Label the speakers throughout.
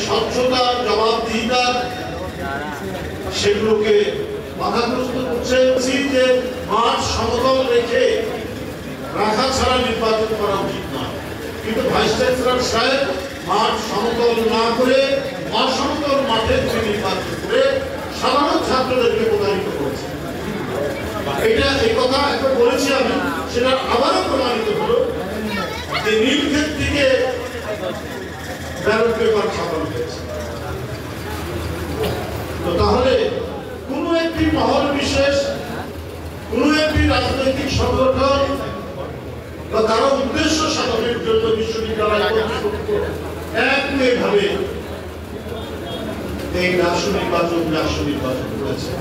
Speaker 1: স্বচ্ছতা জবাবদিহিতা সেগুলোকে বাধাগ্রস্ত করছে। যে মাঠ সমতল রেখে রাখা ছাড়া নির্বাচন করা উচিত নয়, কিন্তু ভাইস চ্যান্সেলর সাহেব মাঠ সমতল না করে অসমতল মাঠে তিনি নির্বাচন করে সাধারণ ছাত্রদেরকে প্রতারিত করেছে। এটা এই কথা একবার বলেছি আমি, সেটা আবারও প্রমাণিত হলো যে নীলক্ষেত থেকে ব্যালট পেপার ছাপানো হয়েছে। তো তাহলে কোন একটি মহল বিশেষ, কোন একটি রাজনৈতিক সংগঠন বা তারা উদ্দেশ্য সাধনের জন্য বিশ্ববিদ্যালয় কর্তৃপক্ষ একভাবে এই রাষ্ট্র নির্বাচন করেছে।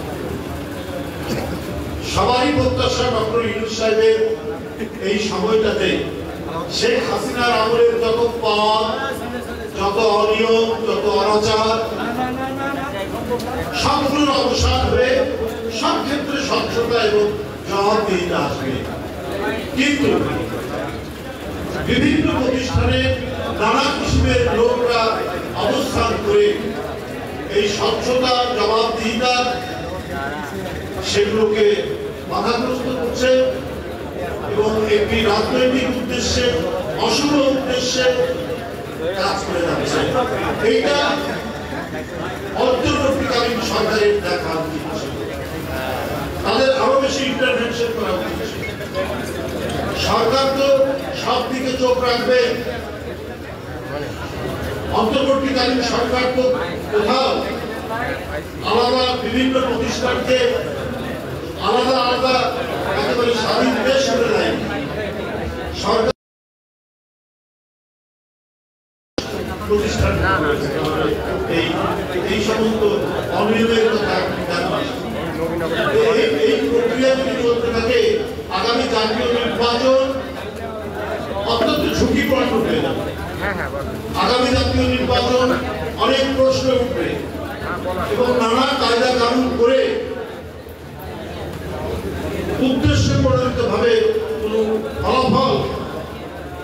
Speaker 1: সবারই প্রত্যাশা ডক্টর ইউনূস সাহেবের এই সময়টাতে শেখ হাসিনার আমলের যত পথ, যত অনিয়ম, যত অনাচার সবগুলোর অবসান হয়ে সব ক্ষেত্রে স্বচ্ছতা এবং জবাবদিহিতা আসবে। কিন্তু বিভিন্ন প্রতিষ্ঠানে নানা কিসিমের লোকরা অবস্থান করে এই স্বচ্ছতা জবাবদিহিতা সেগুলোকে বাধাগ্রস্ত করছে এবং একটি রাজনৈতিক উদ্দেশ্যে, অশুভ উদ্দেশ্যে কাজ করে যাচ্ছে। এইটা অন্তর্বর্তীকালীন সরকারের দেখা উচিত, তাদের আরো বেশি ইন্টারভেনশন করা উচিত। সরকার তো সব দিকে চোখ রাখবে, অন্তর্বর্তীকালীন সরকার তো কোথাও আলাদা বিভিন্ন প্রতিষ্ঠানকে আলাদা আলাদা একেবারে স্বাধীন দেশ করে দেয়। সরকার প্রতিষ্ঠান এই সমস্ত অনিয়মের কথা এই প্রক্রিয়া যদি চলতে থাকে, আগামী জাতীয় নির্বাচন অত্যন্ত ঝুঁকিপূর্ণ হয়ে যাবে। আগামী জাতীয় নির্বাচন অনেক প্রশ্ন উঠবে এবং নানা কায়দা কানুন করে উদ্দেশ্য প্রণোদিত ভাবে কোন ফলাফল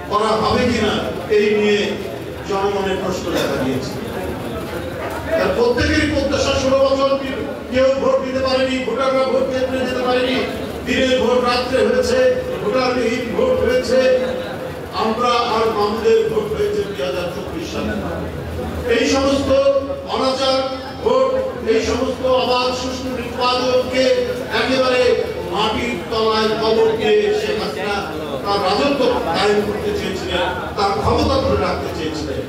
Speaker 1: করা হবে কিনা এই নিয়ে জনমনে প্রশ্ন দেখা দিয়েছে। প্রত্যেকেরই প্রত্যাশা 16 বছর কেউ ভোট দিতে পারেনি, ভোটাররা ভোট কেন্দ্রে যেতে পারেনি, দিনের ভোট রাত্রে হয়েছে, ভোটারবিহীন ভোট হয়েছে, আমরা আর মামুদের ভোট হয়েছে 2024 সালে। এই সমস্ত অনাচার ভোট, এই সমস্ত অবাধ সুষ্ঠু নির্বাচনকে একেবারে মাটির তলায় কবর দিয়ে শেখ হাসিনা তার রাজত্ব কায়েম করতে চেয়েছিলেন, তার ক্ষমতা ধরে রাখতে চেয়েছিলেন।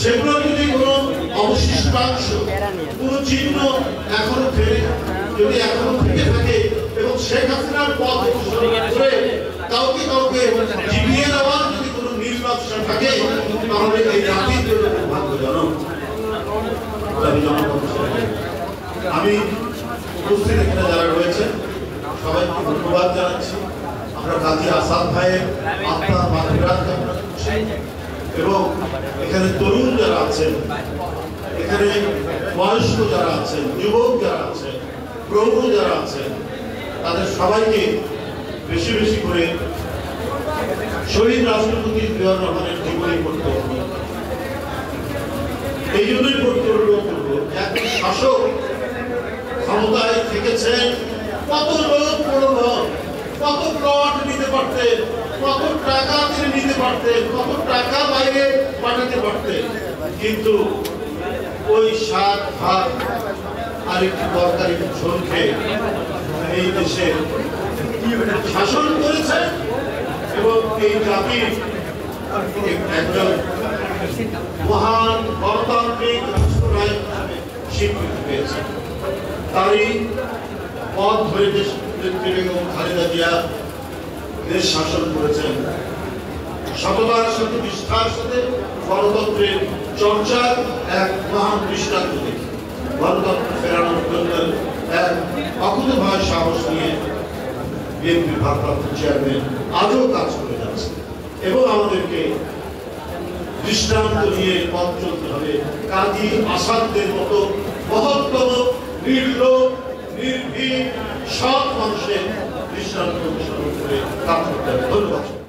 Speaker 1: সেগুলো যদি কোনো অবশিষ্টাংশ, কোনো চিহ্ন এখনো যদি এখনো থেকে থাকে এবং শেখ হাসিনার পথ অনুসরণ করে কাউকে কাউকে জিতিয়ে দেওয়ার যদি কোনো নির্বাচন থাকে, তাহলে এই জাতির জন্য দুর্ভাগ্যজনক। আমি উপস্থিত এখানে যারা রয়েছেন সবাইকে ধন্যবাদ জানাচ্ছি। আমরা কাজী আসাদ ভাইয়ের আত্মার মাতৃরাত কামনা করছি এবং এখানে তরুণ যারা আছেন, এখানে বয়স্ক যারা আছেন, যুবক যারা আছেন, প্রৌঢ় যারা আছেন, তাদের সবাইকে বেশি বেশি করে শহীদ রাষ্ট্রপতি জিয়াউর রহমানের জীবনী পড়তে হবে। এই জন্যই পড়তে অনুরোধ করবো, একজন শাসক ক্ষমতায় থেকেছেন, কত লোক প্রলোভন, কত প্লট নিতে পারতেন, কত টাকা তিনি নিতে পারতেন, কত টাকা বাইরে পাঠাতে পারতেন, কিন্তু ওই 7 ভাগ আরেকটি দরকারি ঝোল খেয়ে এই দেশে শাসন করেছেন এবং এই জাতির একজন মহান গণতান্ত্রিক রাষ্ট্রনায়ক হিসেবে স্বীকৃতি পেয়েছে। তারই পথ ধরে বেগম খালেদা জিয়া দেশ শাসন করেছেন সততার সাথে, নিষ্ঠার সাথে, গণতন্ত্রের চর্চার এক মহান দৃষ্টান্ত দেখে গণতন্ত্র ফেরানোর জন্য এক অকুতোভয় সাহস নিয়ে বিএনপি ভারপ্রাপ্ত চেয়ারম্যান আজও কাজ করে যাচ্ছে এবং আমাদেরকে দৃষ্টান্ত নিয়ে পথ চলতে হবে। কাজী আসাদদের মতো মহত্তম, নির্লোভ, নির্ভীক, সৎ মানুষের দৃষ্টান্ত অনুসরণ করে কাজ করতে হবে। ধন্যবাদ।